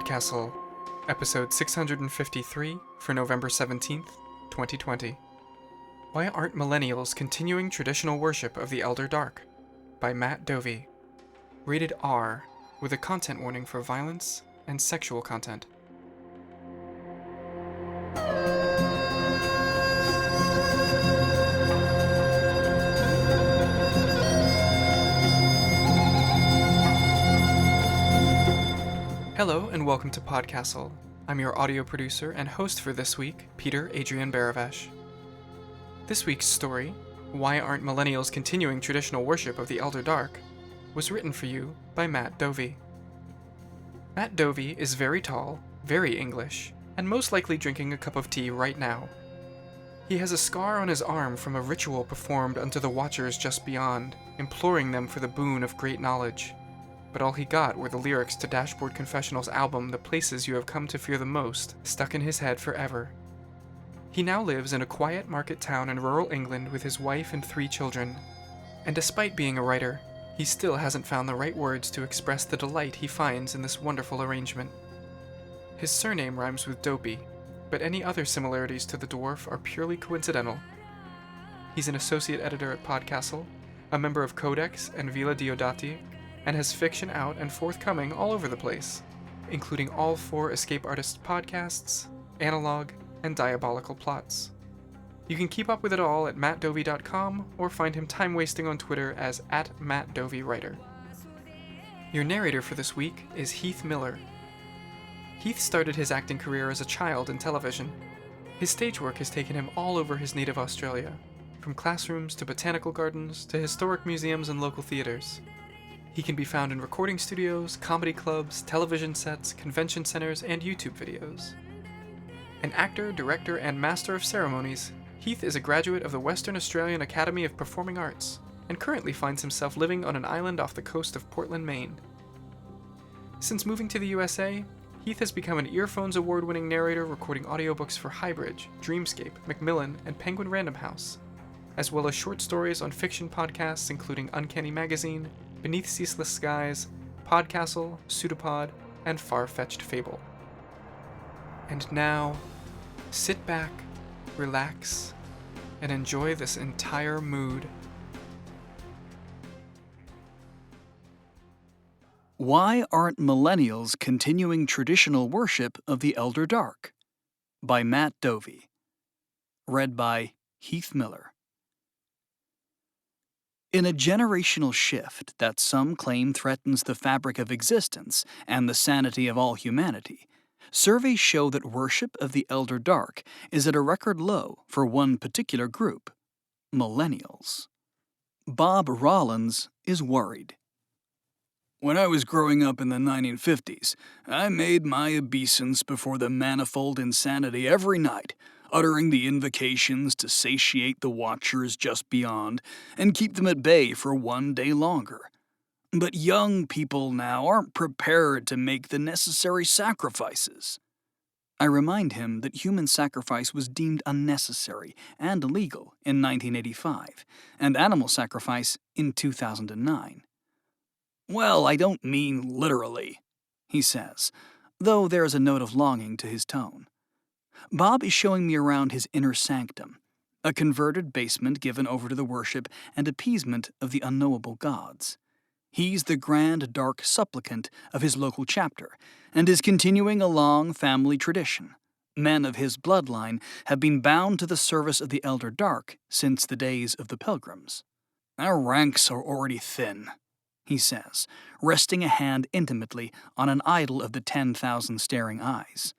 PodCastle, episode 653 for November 17th, 2020. Why aren't millennials continuing traditional worship of the Elder Dark? By Matt Dovey. Rated R, with a content warning for violence and sexual content. Hello and welcome to PodCastle. I'm your audio producer and host for this week, Peter Adrian Baravesh. This week's story, Why Aren't Millennials Continuing Traditional Worship of the Elder Dark, was written for you by Matt Dovey. Matt Dovey is very tall, very English, and most likely drinking a cup of tea right now. He has a scar on his arm from a ritual performed unto the Watchers just beyond, imploring them for the boon of great knowledge. But all he got were the lyrics to Dashboard Confessional's album The Places You Have Come to Fear the Most, stuck in his head forever. He now lives in a quiet market town in rural England with his wife and 3 children. And despite being a writer, he still hasn't found the right words to express the delight he finds in this wonderful arrangement. His surname rhymes with Dopey, but any other similarities to the dwarf are purely coincidental. He's an associate editor at PodCastle, a member of Codex and Villa Diodati, and has fiction out and forthcoming all over the place, including all 4 Escape Artists podcasts, Analog, and Diabolical Plots. You can keep up with it all at mattdovey.com or find him time-wasting on Twitter as @MattDoveyWriter. Your narrator for this week is Heath Miller. Heath started his acting career as a child in television. His stage work has taken him all over his native Australia, from classrooms to botanical gardens to historic museums and local theaters. He can be found in recording studios, comedy clubs, television sets, convention centers, and YouTube videos. An actor, director, and master of ceremonies, Heath is a graduate of the Western Australian Academy of Performing Arts and currently finds himself living on an island off the coast of Portland, Maine. Since moving to the USA, Heath has become an Earphones Award-winning narrator recording audiobooks for Highbridge, Dreamscape, Macmillan, and Penguin Random House, as well as short stories on fiction podcasts including Uncanny Magazine, Beneath Ceaseless Skies, PodCastle, Pseudopod, and Far-Fetched Fable. And now, sit back, relax, and enjoy this entire mood. Why Aren't Millennials Continuing Traditional Worship of the Elder Dark? By Matt Dovey. Read by Heath Miller. In a generational shift that some claim threatens the fabric of existence and the sanity of all humanity, surveys show that worship of the Elder Dark is at a record low for one particular group: millennials. Bob Rollins is worried. When I was growing up in the 1950s, I made my obeisance before the manifold insanity every night, uttering the invocations to satiate the Watchers just beyond and keep them at bay for one day longer. But young people now aren't prepared to make the necessary sacrifices. I remind him that human sacrifice was deemed unnecessary and illegal in 1985, and animal sacrifice in 2009. Well, I don't mean literally, he says, though there is a note of longing to his tone. Bob is showing me around his inner sanctum, a converted basement given over to the worship and appeasement of the unknowable gods. He's the grand dark supplicant of his local chapter, and is continuing a long family tradition. Men of his bloodline have been bound to the service of the Elder Dark since the days of the Pilgrims. Our ranks are already thin, he says, resting a hand intimately on an idol of the 10,000 staring eyes.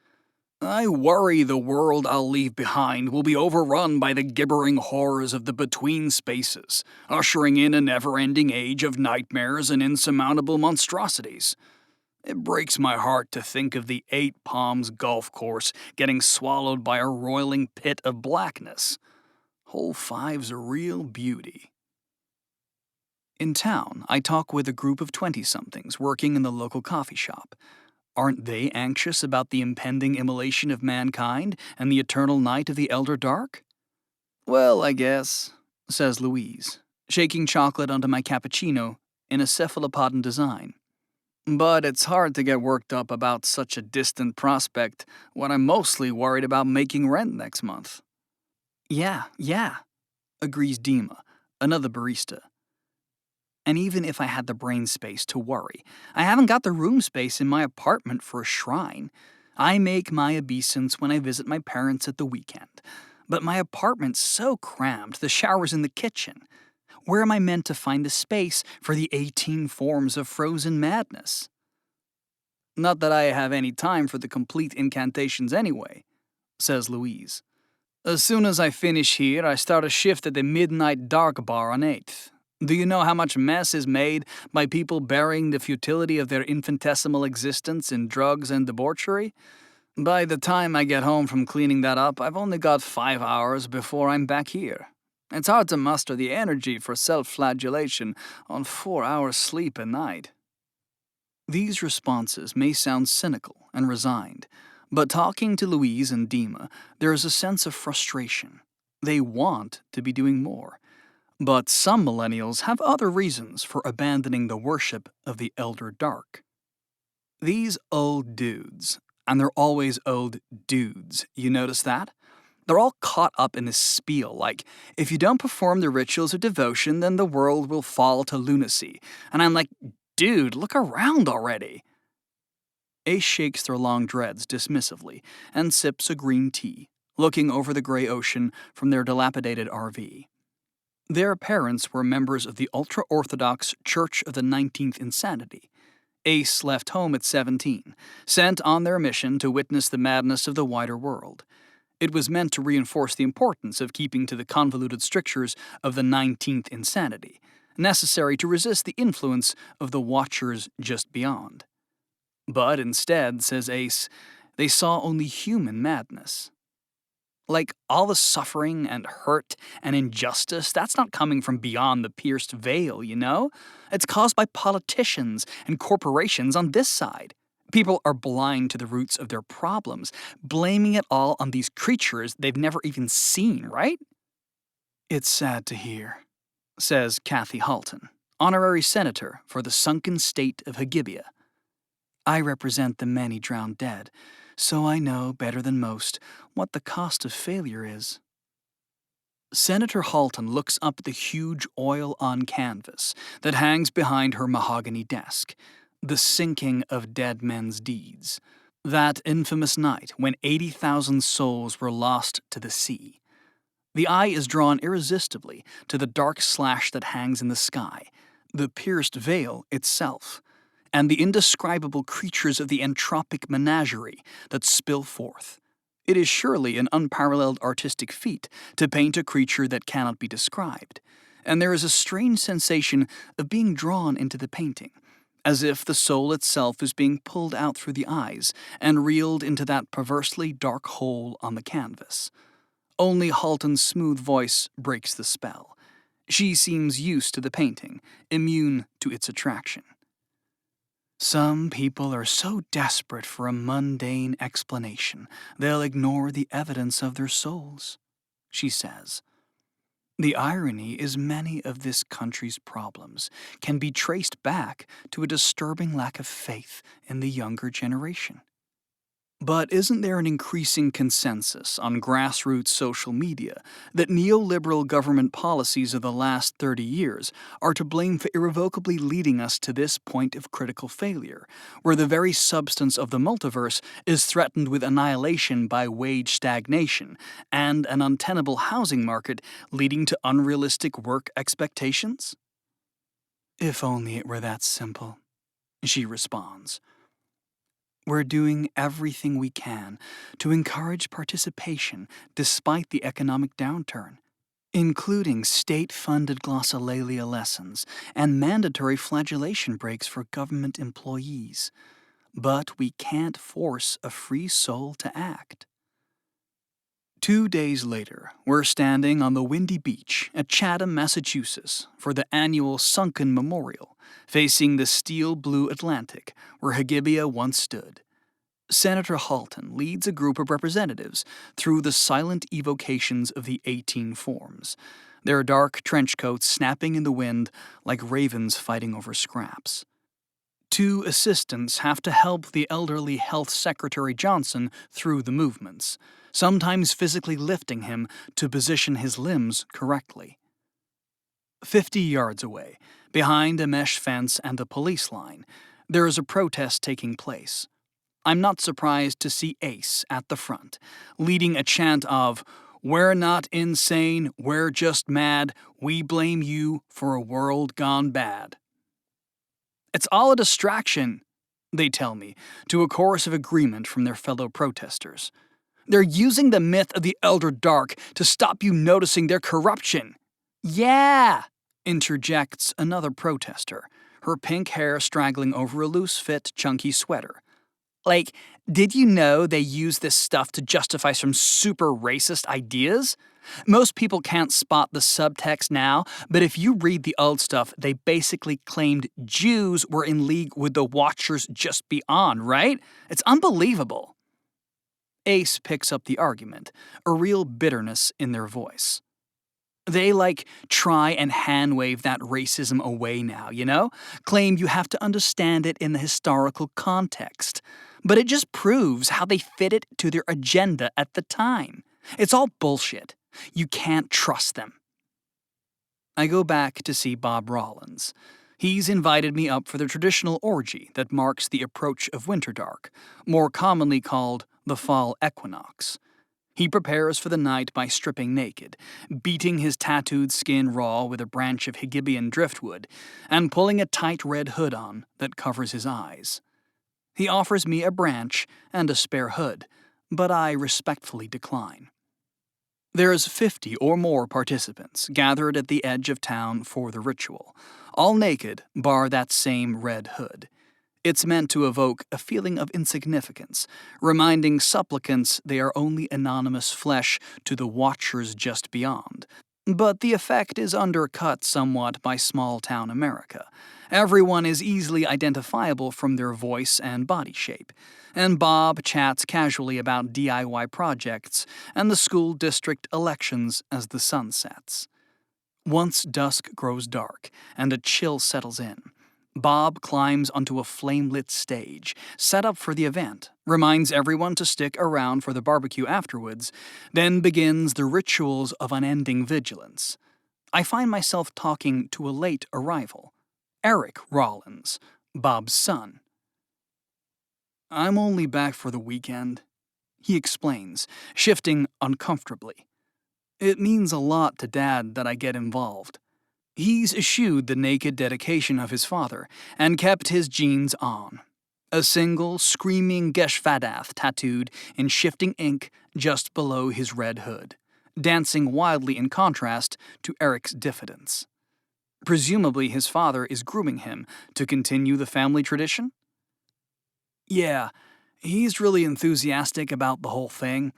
I worry the world I'll leave behind will be overrun by the gibbering horrors of the between spaces, ushering in a never-ending age of nightmares and insurmountable monstrosities. It breaks my heart to think of the 8 Palms golf course getting swallowed by a roiling pit of blackness. Hole 5's a real beauty. In town, I talk with a group of 20-somethings working in the local coffee shop. Aren't they anxious about the impending immolation of mankind and the eternal night of the Elder Dark? Well, I guess, says Louise, shaking chocolate onto my cappuccino in a cephalopodin design. But it's hard to get worked up about such a distant prospect when I'm mostly worried about making rent next month. Yeah, agrees Dima, another barista. And even if I had the brain space to worry, I haven't got the room space in my apartment for a shrine. I make my obeisance when I visit my parents at the weekend. But my apartment's so cramped, the shower's in the kitchen. Where am I meant to find the space for the 18 forms of frozen madness? Not that I have any time for the complete incantations anyway, says Louise. As soon as I finish here, I start a shift at the Midnight Dark Bar on 8th. Do you know how much mess is made by people burying the futility of their infinitesimal existence in drugs and debauchery? By the time I get home from cleaning that up, I've only got 5 hours before I'm back here. It's hard to muster the energy for self-flagellation on 4 hours sleep a night. These responses may sound cynical and resigned, but talking to Louise and Dima, there is a sense of frustration. They want to be doing more. But some millennials have other reasons for abandoning the worship of the Elder Dark. These old dudes, and they're always old dudes, you notice that? They're all caught up in this spiel like, if you don't perform the rituals of devotion, then the world will fall to lunacy. And I'm like, dude, look around already. Ace shakes their long dreads dismissively and sips a green tea, looking over the gray ocean from their dilapidated RV. Their parents were members of the ultra-Orthodox Church of the 19th Insanity. Ace left home at 17, sent on their mission to witness the madness of the wider world. It was meant to reinforce the importance of keeping to the convoluted strictures of the 19th Insanity, necessary to resist the influence of the Watchers just beyond. But instead, says Ace, they saw only human madness. Like, all the suffering and hurt and injustice, that's not coming from beyond the pierced veil, you know? It's caused by politicians and corporations on this side. People are blind to the roots of their problems, blaming it all on these creatures they've never even seen, right? It's sad to hear, says Kathy Halton, honorary senator for the sunken state of Hagibia. I represent the many drowned dead, so I know better than most what the cost of failure is. Senator Halton looks up at the huge oil-on canvas that hangs behind her mahogany desk, the sinking of dead men's deeds, that infamous night when 80,000 souls were lost to the sea. The eye is drawn irresistibly to the dark slash that hangs in the sky, the pierced veil itself, and the indescribable creatures of the entropic menagerie that spill forth. It is surely an unparalleled artistic feat to paint a creature that cannot be described, and there is a strange sensation of being drawn into the painting, as if the soul itself is being pulled out through the eyes and reeled into that perversely dark hole on the canvas. Only Halton's smooth voice breaks the spell. She seems used to the painting, immune to its attraction. Some people are so desperate for a mundane explanation, they'll ignore the evidence of their souls, she says. The irony is many of this country's problems can be traced back to a disturbing lack of faith in the younger generation. But isn't there an increasing consensus on grassroots social media that neoliberal government policies of the last 30 years are to blame for irrevocably leading us to this point of critical failure, where the very substance of the multiverse is threatened with annihilation by wage stagnation and an untenable housing market leading to unrealistic work expectations? If only it were that simple, she responds. We're doing everything we can to encourage participation despite the economic downturn, including state-funded glossolalia lessons and mandatory flagellation breaks for government employees. But we can't force a free soul to act. 2 days later, we're standing on the windy beach at Chatham, Massachusetts for the annual Sunken Memorial, facing the steel-blue Atlantic where Hagibia once stood. Senator Halton leads a group of representatives through the silent evocations of the 18 forms, their dark trench coats snapping in the wind like ravens fighting over scraps. Two assistants have to help the elderly Health Secretary Johnson through the movements, sometimes physically lifting him to position his limbs correctly. 50 yards away, behind a mesh fence and a police line, there is a protest taking place. I'm not surprised to see Ace at the front, leading a chant of, "We're not insane, we're just mad, we blame you for a world gone bad." It's all a distraction, they tell me, to a chorus of agreement from their fellow protesters. They're using the myth of the Elder Dark to stop you noticing their corruption. Yeah, interjects another protester, her pink hair straggling over a loose-fit, chunky sweater. Like, did you know they use this stuff to justify some super racist ideas? Most people can't spot the subtext now, but if you read the old stuff, they basically claimed Jews were in league with the Watchers just beyond, right? It's unbelievable. Ace picks up the argument, a real bitterness in their voice. They, try and hand-wave that racism away now, you know? Claim you have to understand it in the historical context. But it just proves how they fit it to their agenda at the time. It's all bullshit. You can't trust them. I go back to see Bob Rollins. He's invited me up for the traditional orgy that marks the approach of winter dark, more commonly called the Fall Equinox. He prepares for the night by stripping naked, beating his tattooed skin raw with a branch of Higgibian driftwood, and pulling a tight red hood on that covers his eyes. He offers me a branch and a spare hood, but I respectfully decline. There's 50 or more participants gathered at the edge of town for the ritual, all naked bar that same red hood. It's meant to evoke a feeling of insignificance, reminding supplicants they are only anonymous flesh to the Watchers just beyond. But the effect is undercut somewhat by small-town America. Everyone is easily identifiable from their voice and body shape, and Bob chats casually about DIY projects and the school district elections as the sun sets. Once dusk grows dark and a chill settles in, Bob climbs onto a flame-lit stage, set up for the event, reminds everyone to stick around for the barbecue afterwards, then begins the rituals of unending vigilance. I find myself talking to a late arrival, Eric Rollins, Bob's son. "I'm only back for the weekend," he explains, shifting uncomfortably. "It means a lot to Dad that I get involved." He's eschewed the naked dedication of his father and kept his genes on. A single, screaming Geshvadath tattooed in shifting ink just below his red hood, dancing wildly in contrast to Eric's diffidence. Presumably his father is grooming him to continue the family tradition? Yeah, he's really enthusiastic about the whole thing.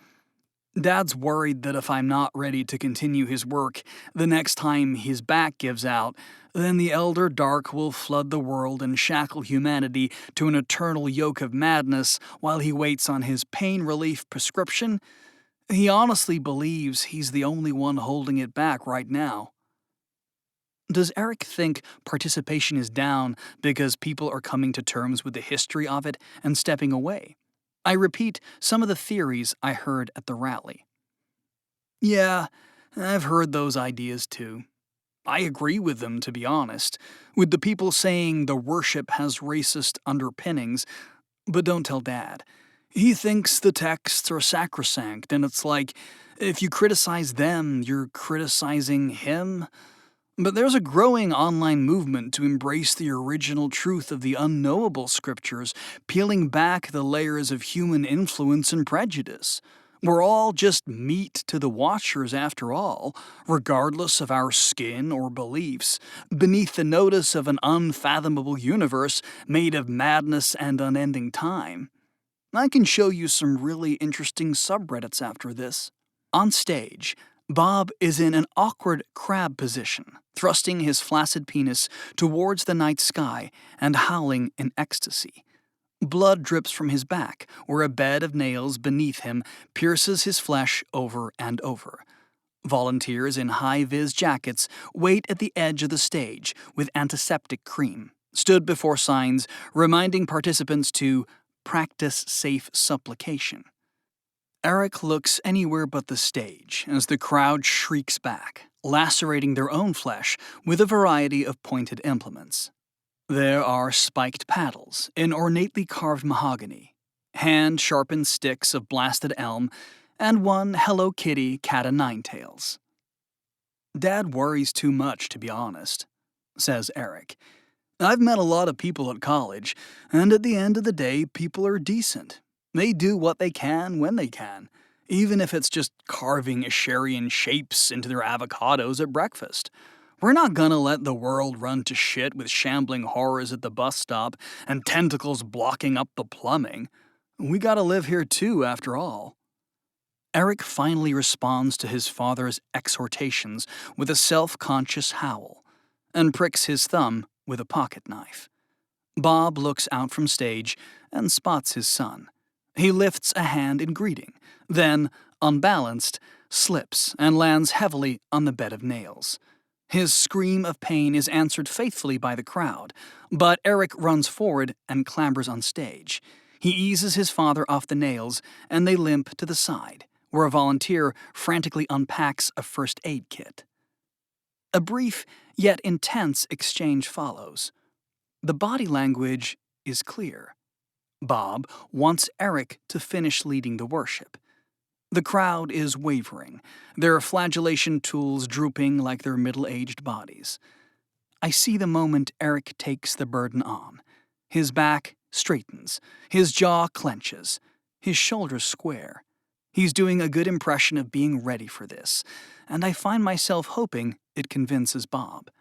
Dad's worried that if I'm not ready to continue his work, the next time his back gives out, then the Elder Dark will flood the world and shackle humanity to an eternal yoke of madness while he waits on his pain relief prescription. He honestly believes he's the only one holding it back right now. Does Eric think participation is down because people are coming to terms with the history of it and stepping away? I repeat some of the theories I heard at the rally. Yeah, I've heard those ideas too. I agree with them, to be honest, with the people saying the worship has racist underpinnings, but don't tell Dad. He thinks the texts are sacrosanct, and it's like, if you criticize them, you're criticizing him. But there's a growing online movement to embrace the original truth of the unknowable scriptures, peeling back the layers of human influence and prejudice. We're all just meat to the Watchers after all, regardless of our skin or beliefs, beneath the notice of an unfathomable universe made of madness and unending time. I can show you some really interesting subreddits after this. On stage, Bob is in an awkward crab position, thrusting his flaccid penis towards the night sky and howling in ecstasy. Blood drips from his back, where a bed of nails beneath him pierces his flesh over and over. Volunteers in high-vis jackets wait at the edge of the stage with antiseptic cream, stood before signs reminding participants to practice safe supplication. Eric looks anywhere but the stage as the crowd shrieks back, lacerating their own flesh with a variety of pointed implements. There are spiked paddles in ornately carved mahogany, hand-sharpened sticks of blasted elm, and one Hello Kitty cat-o'-nine-tails. "Dad worries too much, to be honest," says Eric. "I've met a lot of people at college, and at the end of the day, people are decent. They do what they can when they can, even if it's just carving Asherian shapes into their avocados at breakfast. We're not gonna let the world run to shit with shambling horrors at the bus stop and tentacles blocking up the plumbing. We gotta live here too, after all." Eric finally responds to his father's exhortations with a self-conscious howl, and pricks his thumb with a pocket knife. Bob looks out from stage and spots his son. He lifts a hand in greeting, then, unbalanced, slips and lands heavily on the bed of nails. His scream of pain is answered faithfully by the crowd, but Eric runs forward and clambers on stage. He eases his father off the nails, and they limp to the side, where a volunteer frantically unpacks a first aid kit. A brief, yet intense exchange follows. The body language is clear. Bob wants Eric to finish leading the worship. The crowd is wavering, their flagellation tools drooping like their middle-aged bodies. I see the moment Eric takes the burden on. His back straightens, his jaw clenches, his shoulders square. He's doing a good impression of being ready for this, and I find myself hoping it convinces Bob.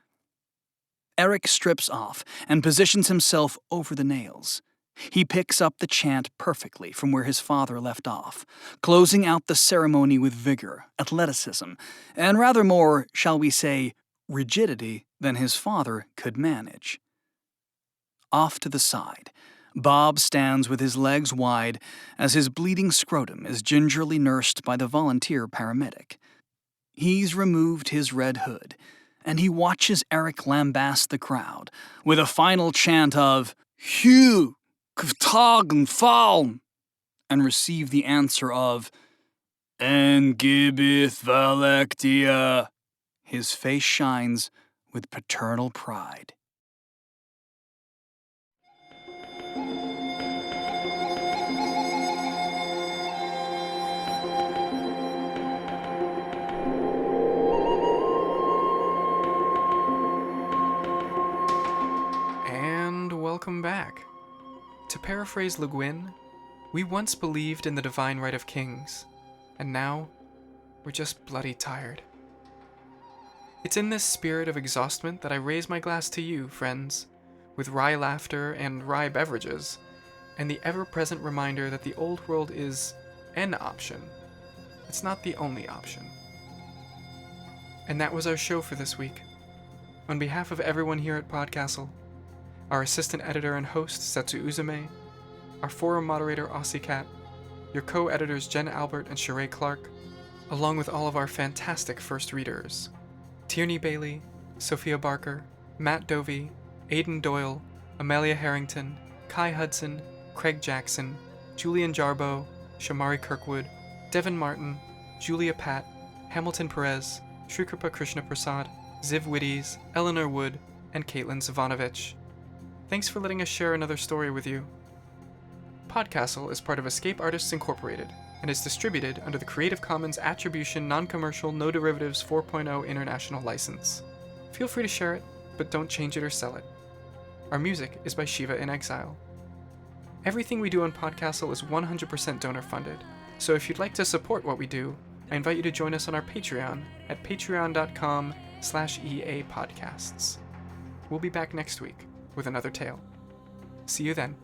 Eric strips off and positions himself over the nails. He picks up the chant perfectly from where his father left off, closing out the ceremony with vigor, athleticism, and rather more, shall we say, rigidity than his father could manage. Off to the side, Bob stands with his legs wide as his bleeding scrotum is gingerly nursed by the volunteer paramedic. He's removed his red hood, and he watches Eric lambast the crowd with a final chant of "Hugh! Ktog and Fall," and receive the answer of "En gibith Valectia." His face shines with paternal pride. And welcome back. To paraphrase Le Guin, we once believed in the divine right of kings, and now we're just bloody tired. It's in this spirit of exhaustment that I raise my glass to you, friends, with wry laughter and wry beverages, and the ever-present reminder that the old world is an option. It's not the only option. And that was our show for this week. On behalf of everyone here at PodCastle, our assistant editor and host, Setsu Uzume, our forum moderator, Aussie Cat, your co-editors, Jen Albert and Sheree Clark, along with all of our fantastic first readers, Tierney Bailey, Sophia Barker, Matt Dovey, Aidan Doyle, Amelia Harrington, Kai Hudson, Craig Jackson, Julian Jarbo, Shamari Kirkwood, Devin Martin, Julia Pat, Hamilton Perez, Shrikripa Krishna Prasad, Ziv Witties, Eleanor Wood, and Caitlin Zavanovich. Thanks for letting us share another story with you. PodCastle is part of Escape Artists Incorporated and is distributed under the Creative Commons Attribution Non-Commercial No Derivatives 4.0 International License. Feel free to share it, but don't change it or sell it. Our music is by Shiva in Exile. Everything we do on PodCastle is 100% donor-funded, so if you'd like to support what we do, I invite you to join us on our Patreon at patreon.com/EAPodcasts. We'll be back next week with another tale. See you then.